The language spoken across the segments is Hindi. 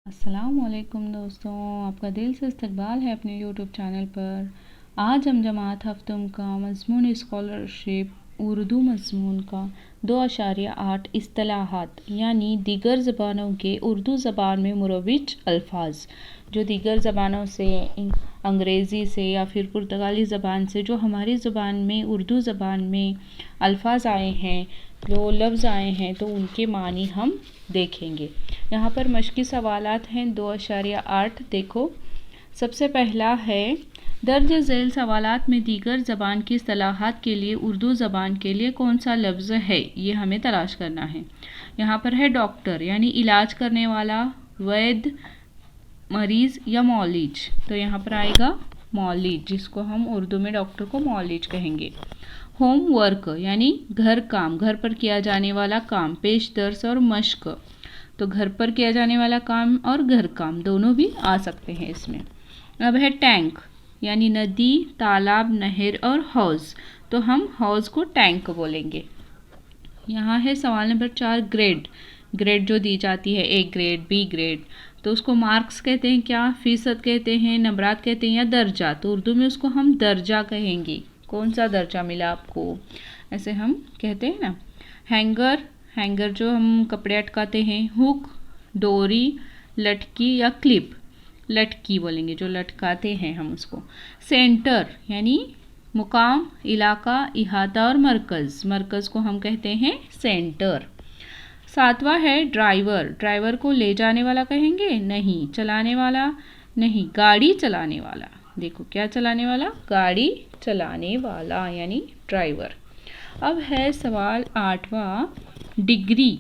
अस्सलामुअलैकुम दोस्तों, आपका दिल से इस्तकबाल है अपने यूट्यूब चैनल पर। आज हम जमात हफ्तम का मज़मून स्कॉलरशिप उर्दू मज़मून का 2.8 इस्तिलाहात यानी दीगर ज़बानों के उर्दू ज़बान में मुरोविज अल्फाज, जो दीगर ज़बानों से अंग्रेज़ी से या फिर पुर्तगाली ज़बान से जो हमारी ज़बान में उर्दू ज़बान में अल्फाज आए हैं, जो लफ्ज़ आए हैं, तो उनके मानी हम देखेंगे। यहाँ पर मश्की सवालात हैं 2.8। देखो, सबसे पहला है दर्ज झेल सवालात में दीगर ज़बान की इस्तिलाहात के लिए उर्दू ज़बान के लिए कौन सा लफ्ज़ है, ये हमें तलाश करना है। यहाँ पर है डॉक्टर यानी इलाज करने वाला, वैद्य, मरीज़ या मौलिज, तो यहाँ पर आएगा मौलिज, जिसको हम उर्दू में डॉक्टर को मौलिज कहेंगे। होमवर्क यानी घर काम, घर पर किया जाने वाला काम, पेश दर्स और मश्क, तो घर पर किया जाने वाला काम और घर काम दोनों भी आ सकते हैं इसमें। अब है टैंक यानी नदी, तालाब, नहर और हौज़, तो हम हौज़ को टैंक बोलेंगे। यहाँ है सवाल नंबर 4, ग्रेड। ग्रेड जो दी जाती है, ए ग्रेड, बी ग्रेड, तो उसको मार्क्स कहते हैं क्या, फीसद कहते हैं, नंबरात कहते हैं या दर्जा, तो उर्दू में उसको हम दर्जा कहेंगे। कौन सा दर्जा मिला आपको, ऐसे हम कहते हैं ना। हैंगर, हैंगर जो हम कपड़े अटकाते हैं। हुक, डोरी, लटकी या क्लिप, लटकी बोलेंगे जो लटकाते हैं हम उसको। सेंटर यानी मुकाम, इलाका, इहाता और मरकज़, मरकज़ को हम कहते हैं सेंटर। 7वां है ड्राइवर। ड्राइवर को ले जाने वाला कहेंगे, नहीं। चलाने वाला, नहीं। गाड़ी चलाने वाला, देखो क्या चलाने वाला, गाड़ी चलाने वाला यानी ड्राइवर। अब है सवाल 8वां, डिग्री।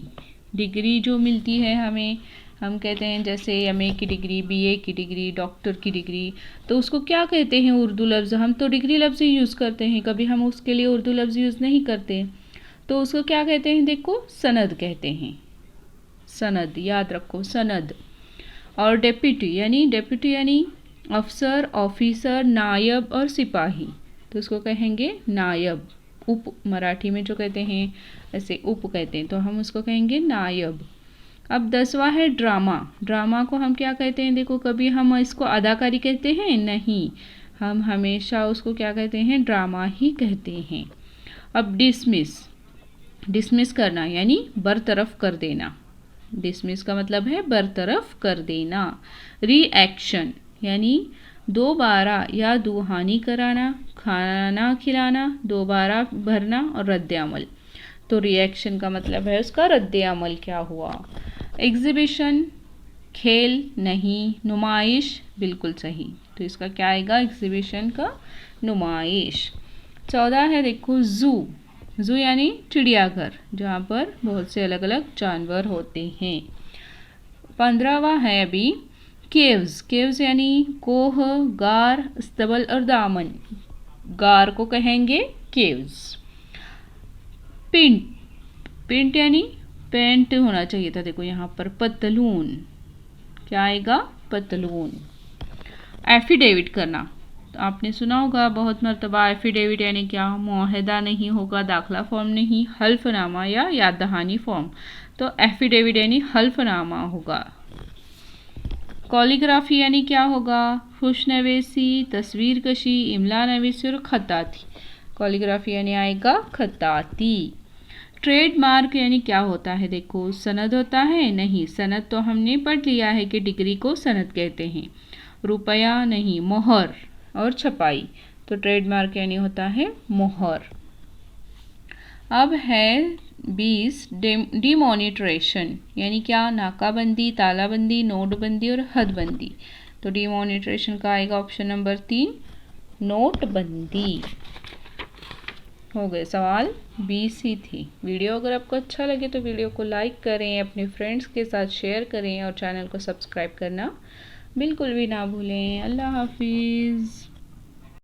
डिग्री जो मिलती है हमें, हम कहते हैं जैसे एमए की डिग्री, बीए की डिग्री, डॉक्टर की डिग्री, तो उसको क्या कहते हैं उर्दू लफ्ज़, हम तो डिग्री लफ्ज़ ही यूज़ करते हैं, कभी हम उसके लिए उर्दू लफ्ज़ यूज़ नहीं करते, तो उसको क्या कहते हैं, देखो सनद कहते हैं। सनद याद रखो, सनद। और डेप्यूटी यानी अफसर, ऑफिसर, नायब और सिपाही, तो उसको कहेंगे नायब। उप मराठी में जो कहते हैं ऐसे उप कहते हैं, तो हम उसको कहेंगे नायब। अब 10वां है ड्रामा। ड्रामा को हम क्या कहते हैं, देखो कभी हम इसको अदाकारी कहते हैं, नहीं, हम हमेशा उसको क्या कहते हैं, ड्रामा ही कहते हैं। अब डिसमिस, डिसमिस करना यानी बरतरफ कर देना, डिसमिस का मतलब है बरतरफ कर देना। रिएक्शन यानी दोबारा या दुहानी कराना, खाना खिलाना, दोबारा भरना और रद्द अमल, तो रिएक्शन का मतलब है उसका रद्द अमल क्या हुआ। एग्जीबिशन, खेल, नहीं। नुमाइश, बिल्कुल सही, तो इसका क्या आएगा, एग्जीबिशन का नुमाइश। 14 है देखो ज़ू। ज़ू यानी चिड़ियाघर, जहाँ पर बहुत से अलग अलग जानवर होते हैं। 15वां है अभी केव्स। केव्स यानी कोह, गार, स्तबल और दामन, गार को कहेंगे केव्स। पिंट, पिंट यानी पेंट होना चाहिए था, देखो यहाँ पर पतलून, क्या आएगा, पतलून। एफिडेविट करना, तो आपने सुना होगा बहुत मर्तबा, एफिडेविट यानी क्या, मुआहदा नहीं होगा, दाखला फॉर्म नहीं, हल्फनामा या याद दहानी फॉर्म, तो एफिडेविट यानी हल्फनामा होगा। कॉलीग्राफी यानी क्या होगा, खुशनवीसी, तस्वीर कशी, इमला नवीसी और खताती, कॉलीग्राफी यानी आएगा खताती। ट्रेडमार्क यानी क्या होता है, देखो सनद होता है, नहीं, सनद तो हमने पढ़ लिया है कि डिग्री को सनद कहते हैं। रुपया, नहीं। मोहर और छपाई, तो ट्रेडमार्क यानी होता है मोहर। अब है 20 डिमोनिट्रेशन यानी क्या, नाकाबंदी, तालाबंदी, नोटबंदी और हदबंदी, तो डिमोनिट्रेशन का आएगा ऑप्शन नंबर 3, नोटबंदी। हो गए सवाल 20 ही थी। वीडियो अगर आपको अच्छा लगे तो वीडियो को लाइक करें, अपने फ्रेंड्स के साथ शेयर करें और चैनल को सब्सक्राइब करना बिल्कुल भी ना भूलें। अल्लाह हाफिज़।